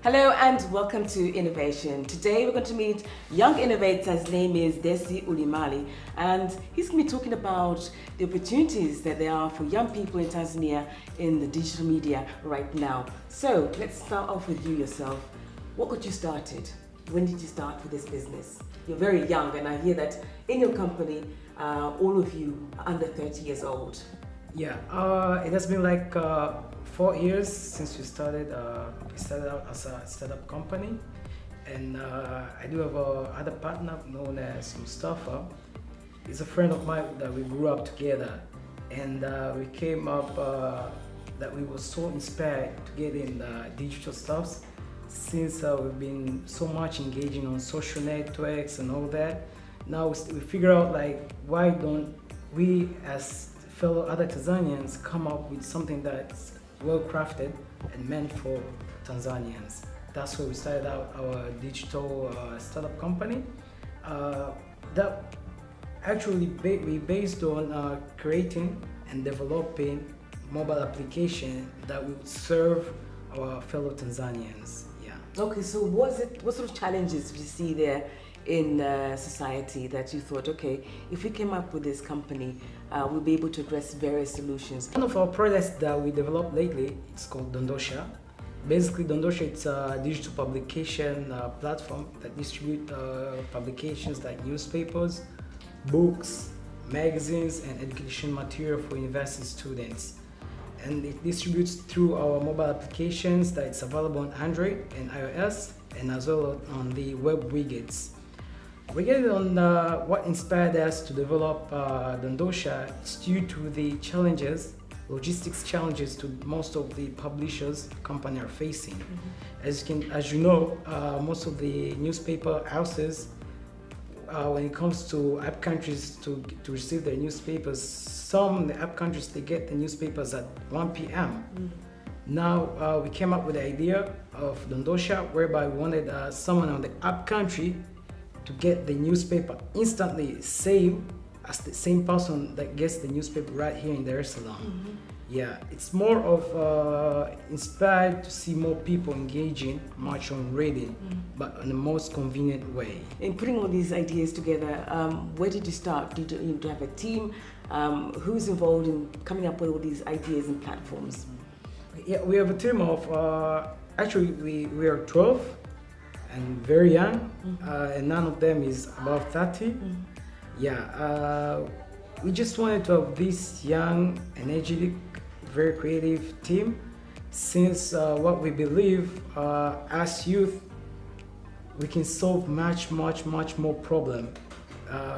Hello and welcome to Innovation. Today we're going to meet young innovator. His name is Desi Ulimali, and he's going to be talking about the opportunities that there are for young people in Tanzania in the digital media right now. So let's start off with you yourself. What got you started? When did you start with this business? You're very young, and I hear that in your company, all of you are under 30 years old. Yeah, it has been like 4 years since we started. We started out as a startup company, and I do have other partner known as Mustafa. He's a friend of mine that we grew up together, and we came up that we were so inspired to get in digital stuffs since we've been so much engaging on social networks and all that. Now we figure out like why don't we as fellow other Tanzanians come up with something that's well crafted and meant for Tanzanians. That's where we started out our digital startup company. That actually we based on creating and developing mobile application that would serve our fellow Tanzanians. Yeah. Okay, so what sort of challenges did you see there in society that you thought, okay, if we came up with this company, we'll be able to address various solutions? One of our products that we developed lately, it's called Dondosha. Basically, Dondosha, it's a digital publication platform that distributes publications like newspapers, books, magazines, and education material for university students. And it distributes through our mobile applications that it's available on Android and iOS, and as well on the web widgets. We get on what inspired us to develop Dondosha is due to the challenges, logistics challenges to most of the publishers company are facing. Mm-hmm. As you know, most of the newspaper houses, when it comes to app countries to receive their newspapers, some the app countries they get the newspapers at 1 p.m. Mm-hmm. Now we came up with the idea of Dondosha, whereby we wanted someone on the app country to get the newspaper instantly, same as the same person that gets the newspaper right here in Dar es Salaam. Mm-hmm. Yeah, it's more of inspired to see more people engaging much on reading, but in the most convenient way. In putting all these ideas together, where did you start? Did you have a team? Who's involved in coming up with all these ideas and platforms? Yeah, we have a team of, actually we are 12 and very young, and none of them is above 30. Yeah, we just wanted to have this young, energetic, very creative team, since what we believe as youth, we can solve much more problem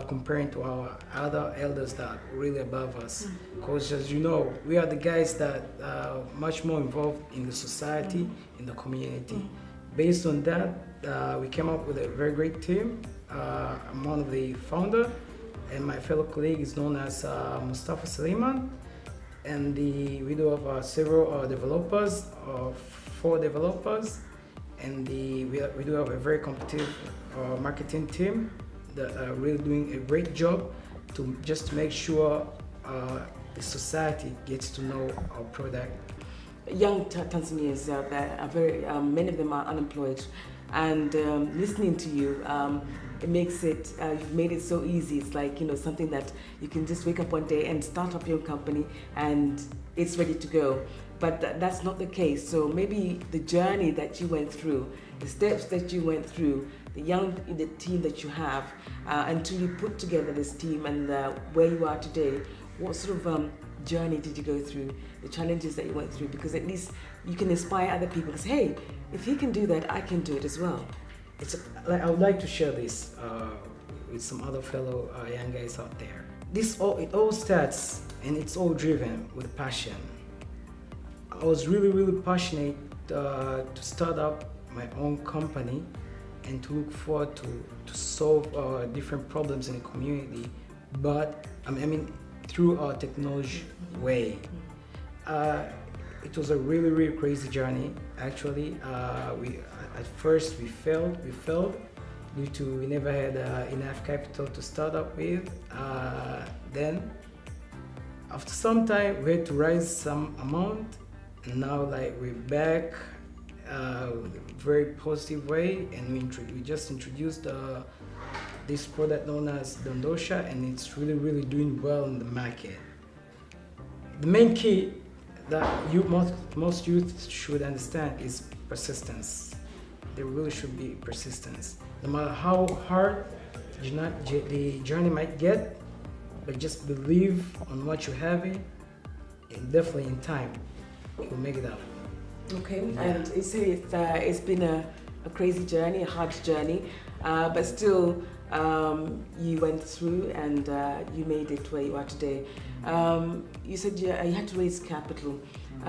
comparing to our other elders that are really above us. Because as you know, we are the guys that are much more involved in the society, in the community. Based on that, we came up with a very great team. I'm one of the founder, and my fellow colleague is known as Mustafa Suleiman. And we do have several developers, 4 developers, and we do have a very competitive marketing team that are really doing a great job to just make sure the society gets to know our product. Young Tanzanians out there are very, many of them are unemployed, and listening to you, it makes it, you've made it so easy. It's like, you know, something that you can just wake up one day and start up your company and it's ready to go. But that's not the case. So maybe the journey that you went through, the steps that you went through, the team that you have, until you put together this team and where you are today, what sort of journey did you go through, the challenges that you went through? Because at least you can inspire other people to say, hey, if he can do that, I can do it as well. I would like to share this with some other fellow young guys out there. It all starts and it's all driven with passion. I was really passionate to start up my own company and to look forward to solve different problems in the community, but I mean through our technology way. It was a really crazy journey. Actually, at first we failed due to we never had enough capital to start up with. Then after some time we had to raise some amount, and now like we're back very positive way, and we just introduced this product known as Dondosha, and it's really doing well in the market. The main key that most youth should understand is persistence. There really should be persistence. No matter how hard the journey might get, but just believe on what you have it, and definitely in time, you'll make it up. Okay, and you say it's been a crazy journey, a hard journey, but still you went through and you made it where you are today. You said you had to raise capital.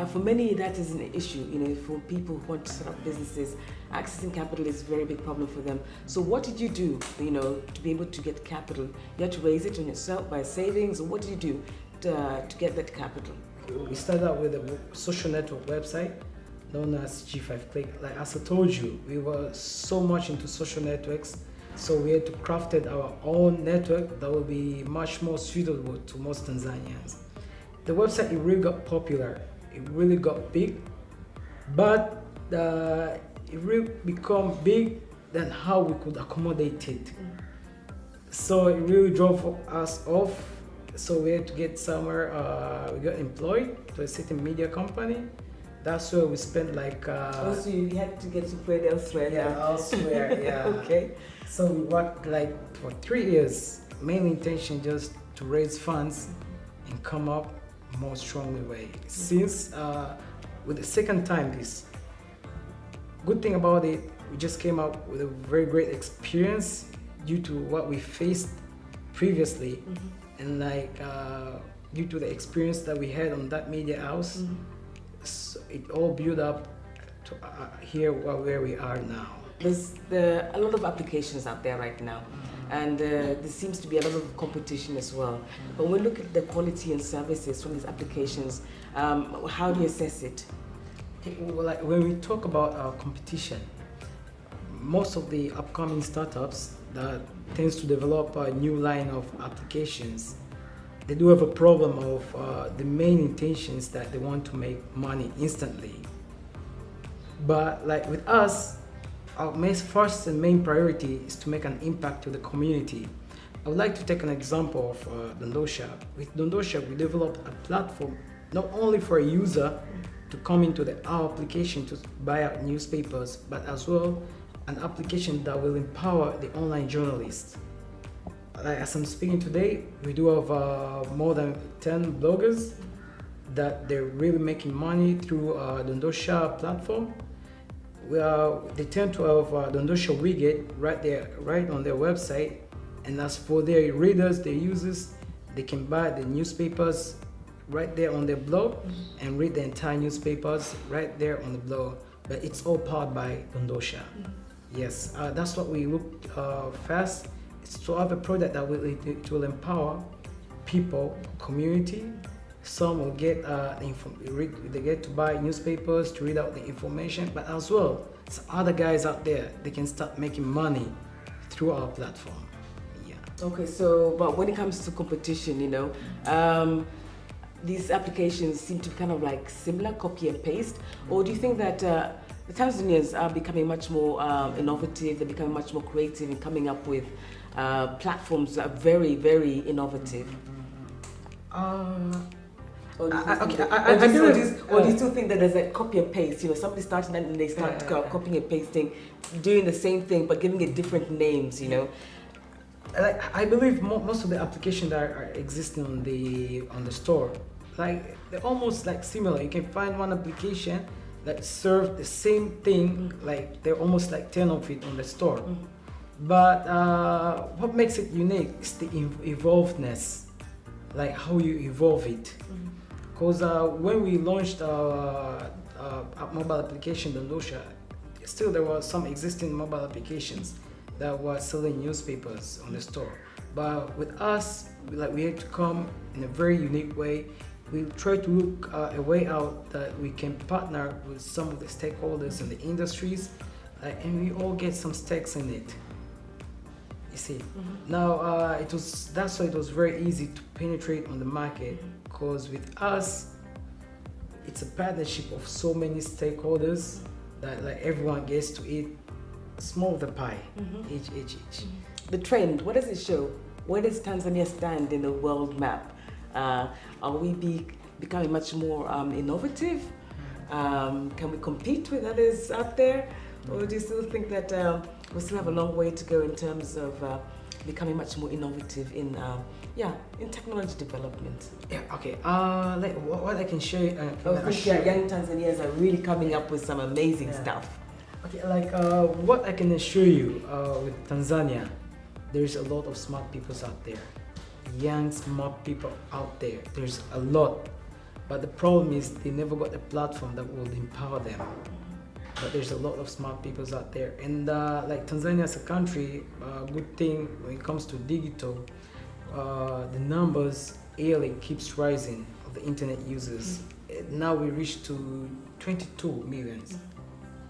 For many, that is an issue. For people who want to set up businesses, accessing capital is a very big problem for them. So what did you do, to be able to get capital? You had to raise it on yourself by savings, or what did you do to get that capital? We started out with a social network website known as G5 Click. Like as I told you, we were so much into social networks, so we had to craft our own network that will be much more suitable to most Tanzanians. The website, it really got popular, it really got big, but it really became big than how we could accommodate it. So it really drove us off. So we had to get somewhere, we got employed to a certain media company. That's where we spent like... Also, you had to get employed elsewhere. Yeah, elswhere, yeah. Okay. So we worked like for 3 years, main intention just to raise funds and come up more strongly way. Since with the second time this, good thing about it, we just came up with a very great experience due to what we faced previously. And like due to the experience that we had on that media house, so it all built up to here where we are now. There's a lot of applications out there right now, and there seems to be a lot of competition as well. But when we look at the quality and services from these applications, how do you assess it? Well, like when we talk about competition, most of the upcoming startups that tends to develop a new line of applications, they do have a problem of the main intentions that they want to make money instantly. But like with us, our first and main priority is to make an impact to the community. I would like to take an example of Dondosha. With Dondosha, we developed a platform not only for a user to come into our application to buy out newspapers, but as well an application that will empower the online journalists. Like as I'm speaking today, we do have more than 10 bloggers that they're really making money through Dondosha platform. They tend to have Dondosha widget right on their website, and as for their readers, their users, they can buy the newspapers right there on their blog and read the entire newspapers right there on the blog. But it's all powered by Dondosha. Yes, that's what we look fast. It's to have a product that will empower people, community. Some will get they get to buy newspapers to read out the information, but as well, some other guys out there, they can start making money through our platform. Yeah. Okay, so but when it comes to competition, these applications seem to be kind of like similar, copy and paste, or do you think that the Tanzanians are becoming much more innovative, they're becoming much more creative in coming up with platforms that are very, very innovative? Or do you still think that there's a copy and paste? Somebody starting and they start copying and pasting, doing the same thing but giving it different names. Like I believe most of the applications that are existing on the store, like they're almost like similar. You can find one application that serves the same thing, like there are almost like 10 of it on the store. But what makes it unique is the evolvedness, like how you evolve it. Because when we launched our mobile application, Dondosha, still there were some existing mobile applications that were selling newspapers on the store. But with us, we had to come in a very unique way. We try to look a way out that we can partner with some of the stakeholders in the industries, and we all get some stakes in it. You see, now that's why it was very easy to penetrate on the market, because with us, it's a partnership of so many stakeholders that like everyone gets to eat small of the pie, each. The trend, what does it show? Where does Tanzania stand in the world map? Are we becoming much more innovative? Can we compete with others out there? Or do you still think that we still have a long way to go in terms of becoming much more innovative in technology development? Yeah, okay. Like what I can show you. I think young Tanzanians are really coming up with some amazing stuff. Okay, like what I can assure you with Tanzania, there's a lot of smart people out there. Young, smart people out there. There's a lot. But the problem is they never got a platform that will empower them. But there's a lot of smart people out there. And like Tanzania as a country, good thing when it comes to digital, the numbers yearly keeps rising of the internet users. Now we reach to 22 million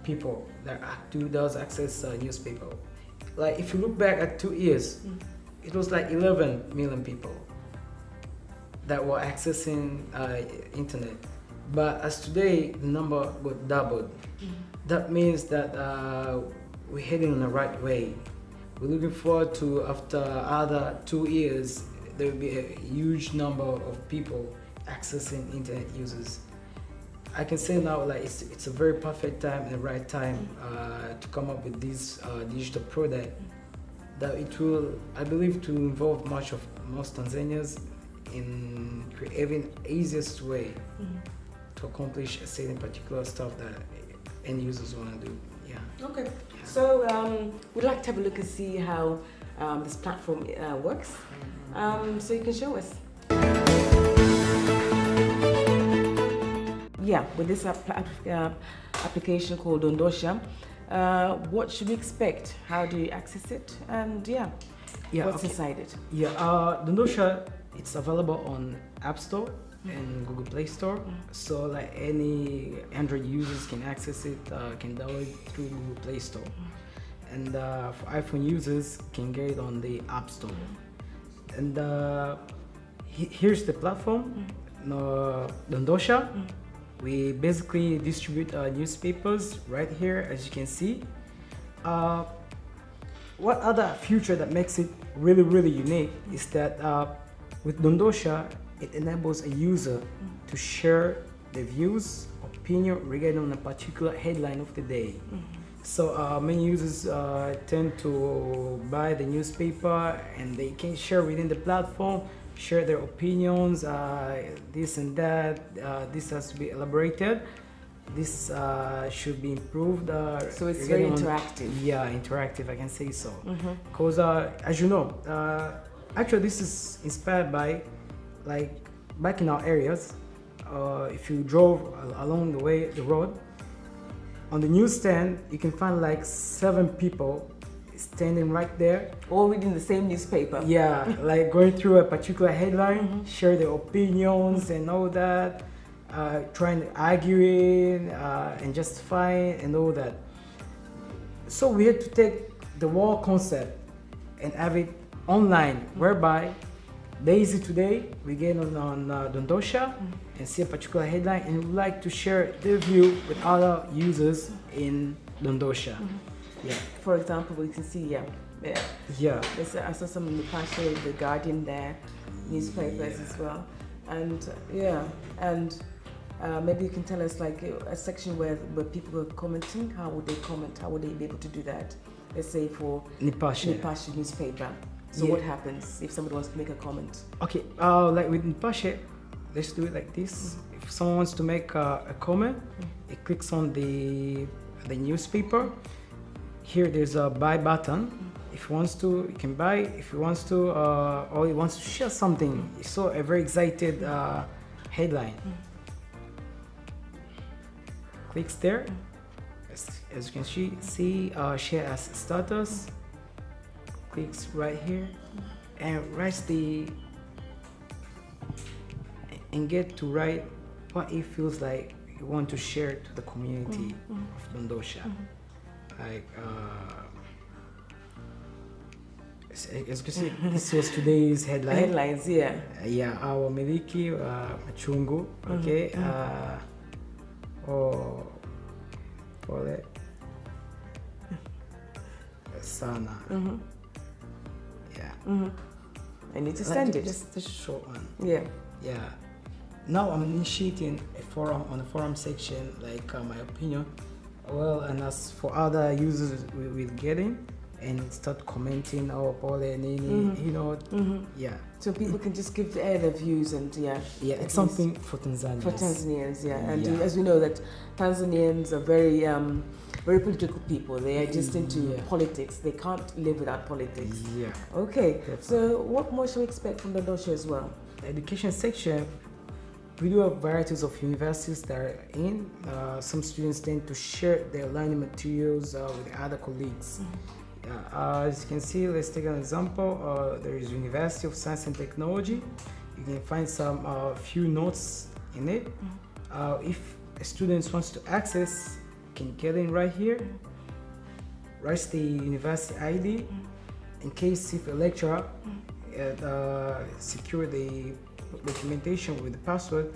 people that does access newspaper. Like if you look back at 2 years, it was like 11 million people that were accessing internet. But as today, the number got doubled. That means that we're heading in the right way. We're looking forward to, after other 2 years, there will be a huge number of people accessing internet users. I can say now, like it's a very perfect time and the right time to come up with this digital product that it will, I believe, to involve most Tanzanians in creating easiest way to accomplish a certain particular stuff that end users want to do. Yeah. Okay. So we'd like to have a look and see how this platform works. So you can show us. Yeah, with this application called Dondosha, what should we expect? How do you access it? And what's inside it? Yeah, Dondosha, it's available on App Store and Google Play Store. So like any Android users can access it, can download it through Google Play Store. And for iPhone users can get it on the App Store. And here's the platform, Dondosha. We basically distribute newspapers right here, as you can see. What other feature that makes it really, really unique is that with Dondosha, it enables a user to share their views, opinion regarding a particular headline of the day. So many users tend to buy the newspaper and they can share within the platform, share their opinions, this and that, this has to be elaborated, this should be improved. So it's very interactive. Yeah, interactive, I can say so. Because as you know, actually this is inspired by, like, back in our areas, if you drove along the road, on the newsstand, you can find like 7 people standing right there, all reading the same newspaper. Yeah, like going through a particular headline, share their opinions and all that, trying to argue it and justify it and all that. So we had to take the whole concept and have it online, whereby lazy today we get on Dondosha and see a particular headline and would like to share their view with other users in Dondosha. Yeah. For example, we can see, Yeah. I saw some in the past, the Guardian there, newspapers as well, and maybe you can tell us like a section where people are commenting. How would they comment? How would they be able to do that? Let's say for Nipashe newspaper. So what happens if somebody wants to make a comment? Okay, like with Nipashe, let's do it like this. If someone wants to make a comment, it clicks on the newspaper. Here there's a buy button. If he wants to, he can buy. If he wants to, or he wants to share something, he saw a very excited headline. Clicks there. As you can see, share as status. Clicks right here and writes and get to write what he feels like he want to share to the community of Dondosha. Like as you can see, this was today's headline. Headlines, yeah. Yeah, our miliki machungu, okay, or Pole sana. Yeah. I need to send it. Just a short one. Yeah. Yeah. Now I'm initiating a forum on the forum section, like my opinion. Well, and as for other users will get in and start commenting or Pole Nini, you know, yeah. So people can just give their views and Yeah, it's something for Tanzanians. For Tanzanians, yeah. And Yeah. as we know that Tanzanians are very, very political people. They are just into politics. They can't live without politics. Yeah. Okay. Definitely. So what more should we expect from Dondosha as well? The education section, we do have varieties of universities that are in. Some students tend to share their learning materials with other colleagues. As you can see, let's take an example. There is University of Science and Technology. You can find some few notes in it. If a student wants to access, can get in right here. Writes the university ID. In case if a lecturer secure the documentation with the password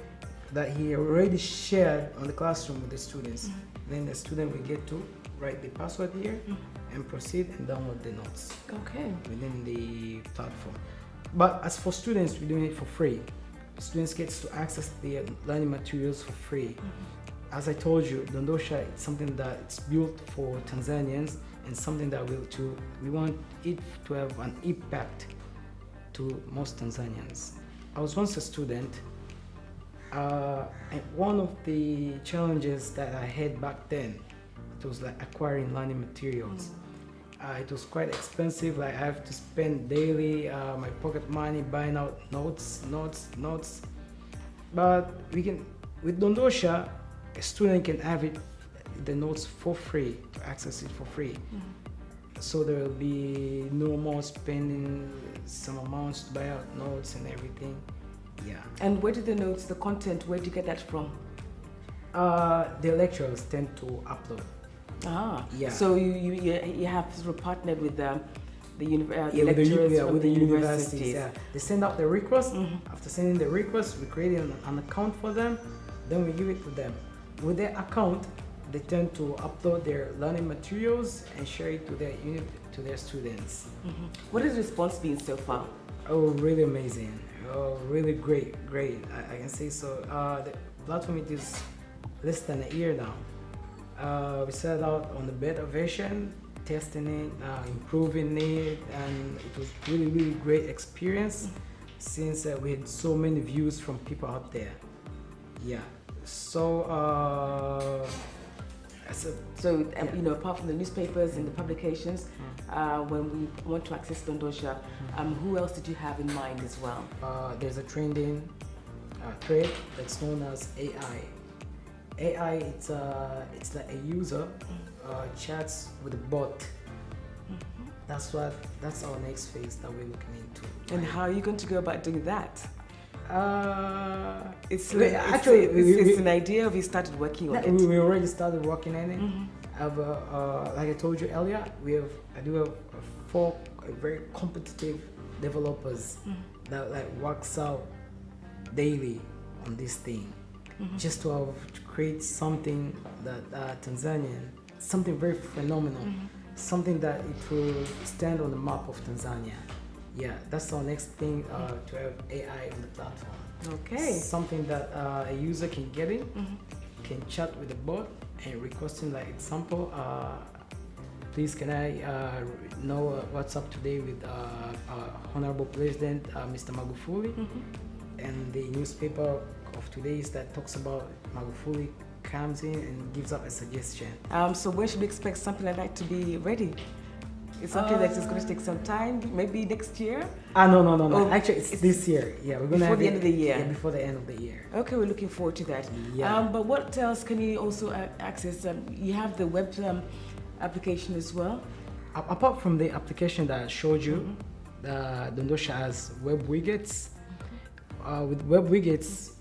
that he already shared on the classroom with the students, then the student will get to write the password here and proceed and download the notes within the platform. But as for students, we're doing it for free. Students get to access the learning materials for free. As I told you, Dondosha is something that's built for Tanzanians and something that we want it to have an impact to most Tanzanians. I was once a student, and one of the challenges that I had back then, it was like acquiring learning materials. It was quite expensive. Like I have to spend daily my pocket money buying out notes. But we can, with Dondosha, a student can have the notes for free, to access it for free. So there will be no more spending some amounts to buy out notes and everything. Yeah. And where do the notes, the content, where do you get that from? The lecturers tend to upload. Yeah. So you have sort of partnered with the lecturers from with the the universities. Yeah. They send out the request. After sending the request, we create an account for them. Then we give it to them. With their account, they tend to upload their learning materials and share it to their students. What has the response been so far? Oh, really amazing. Oh, really great. I can say so. The platform it is less than a year now. We set out on the beta version, testing it, improving it, and it was really great experience since we had so many views from people out there. Yeah. So you know, apart from the newspapers and the publications, when we want to access Dondosha, who else did you have in mind as well? There's a trending thread that's known as AI. AI, it's like a user chats with a bot. That's our next phase that we're looking into. And how are you going to go about doing that? It's an idea. We started working on it. We already started working on it. Like I told you earlier, I do have 4 very competitive developers that like works out daily on this thing, just to create something that Tanzanian, something very phenomenal, something that it will stand on the map of Tanzania. Yeah, that's our next thing, to have AI on the platform. Okay. Something that a user can get in, can chat with the bot and requesting, like example, please can I know what's up today with Honorable President Mr. Magufuli, and the newspaper of today that talks about Magufuli comes in and gives up a suggestion. So when should we expect something like that to be ready? It's something that is going to take some time, maybe next year? No. Oh, actually, it's this year. Yeah, we're going to before the end of the year. Yeah, before the end of the year. Okay, we're looking forward to that. Yeah. But what else can you also access? You have the web application as well. Apart from the application that I showed you, Dondosha has web widgets. With web widgets,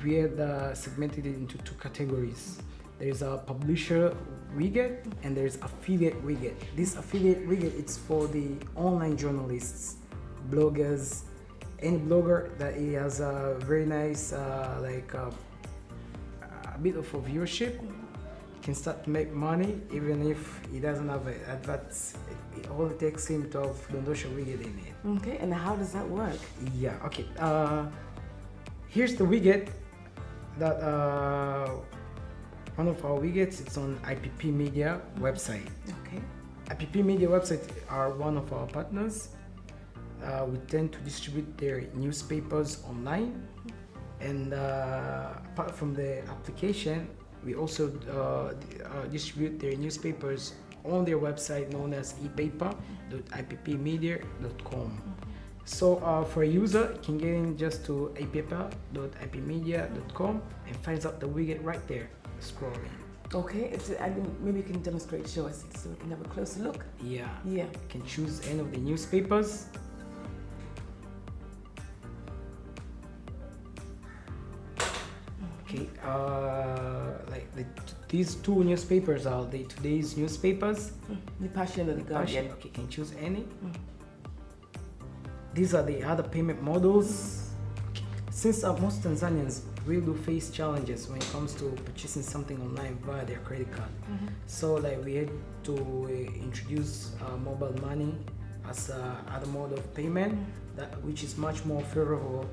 we had segmented it into 2 categories. There's a publisher widget and there's affiliate widget. This affiliate widget, it's for the online journalists, bloggers, any blogger that he has a very nice a bit of a viewership can start to make money even if he doesn't have it. Adverts. It only takes him to have Dondosha widget in it. Okay, and how does that work? Yeah. Okay. Here's the widget that one of our widgets. It's on IPP Media website. Okay. IPP Media website are one of our partners. We tend to distribute their newspapers online, and apart from the application, we also distribute their newspapers on their website known as epaper.ippmedia.com. So for a user, you can get in just to epaper.ippmedia.com and finds out the widget right there, scrolling. Okay, maybe you can demonstrate, show us so we can have a closer look. Yeah. Yeah. You can choose any of the newspapers. Okay, these two newspapers are today's newspapers. The Passion and the Guardian. Okay, you can choose any. These are the other payment models. Okay. Since most Tanzanians really do face challenges when it comes to purchasing something online via their credit card, so we had to introduce mobile money as other mode of payment, which is much more favorable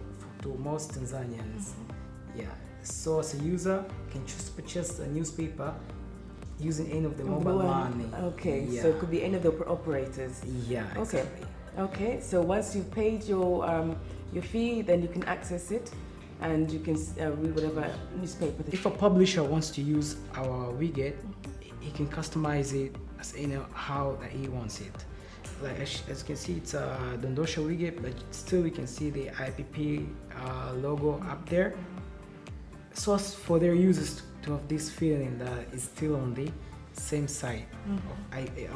to most Tanzanians. Yeah. So as a user, you can choose to purchase a newspaper using any of the mobile money. Okay, yeah. So it could be any of the operators. Yeah, okay. Exactly. Okay, so once you've paid your fee, then you can access it and you can read whatever newspaper. If a publisher wants to use our widget, he can customize it as how that he wants it. Like as you can see, it's a Dondosha widget, but still we can see the IPP logo up there. So as for their users to have this feeling that it's still on the same site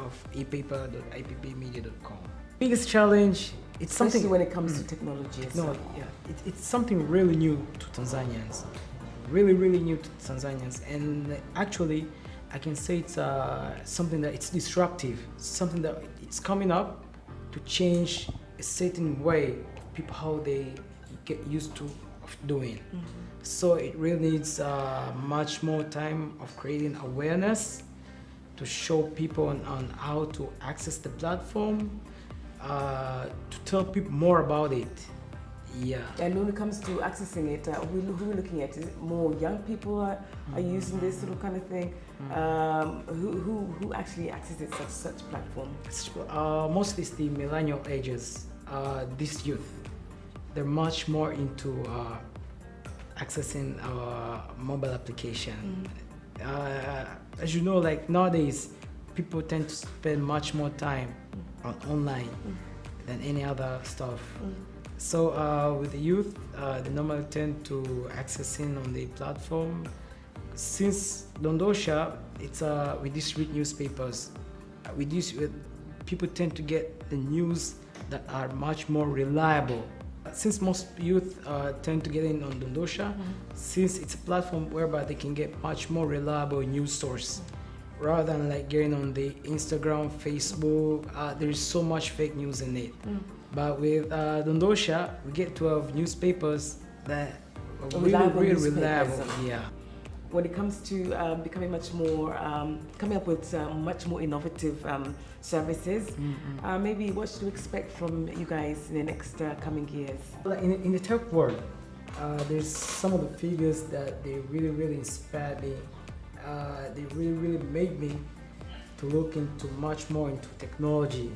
of epaper.ippmedia.com. Biggest challenge, it's Especially something when it comes to technology. It's something really new to Tanzanians, really new to Tanzanians, and actually I can say it's something that it's disruptive, something that it's coming up to change a certain way of people how they get used to doing. So it really needs much more time of creating awareness to show people on how to access the platform, to tell people more about it. Yeah. And when it comes to accessing it, who are we looking at? Is it more young people are using this sort of kind of thing? Who actually accesses such platform? Mostly it's the millennial ages. This youth, they're much more into accessing our mobile application. As you know, nowadays, people tend to spend much more time online than any other stuff. So with the youth, they normally tend to accessing on the platform. Since Dondosha, we distribute newspapers. People tend to get the news that are much more reliable. Since most youth tend to get in on Dondosha, since it's a platform whereby they can get much more reliable news source, rather than getting on the Instagram, Facebook, there is so much fake news in it. But with Dondosha, we get to have newspapers that are really reliable. Yeah. When it comes to becoming much more, coming up with much more innovative services, maybe what should we expect from you guys in the next coming years? In the tech world, there's some of the figures that they really inspired me. They really made me to look into much more into technology.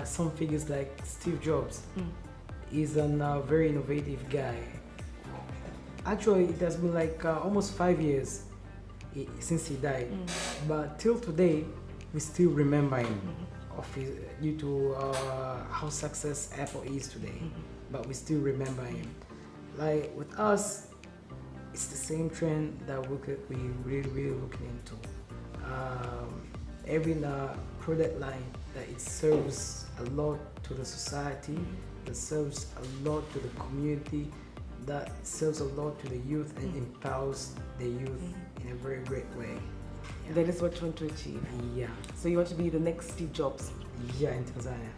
Some figures like Steve Jobs is a very innovative guy. Actually, it has been almost 5 years since he died, but till today, we still remember him due to how success Apple is today. But we still remember him. With us, it's the same trend that we really looking into. Having a product line that it serves a lot to the society, that serves a lot to the community, that serves a lot to the youth and empowers the youth in a very great way. Yeah. That is what you want to achieve? Yeah. So you want to be the next Steve Jobs? Yeah, in Tanzania.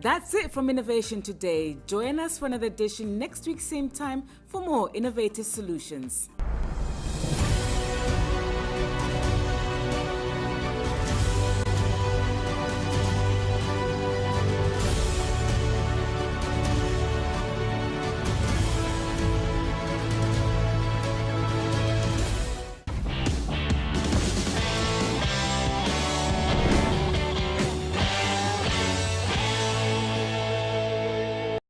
That's it from Innovation Today. Join us for another edition next week, same time, for more innovative solutions.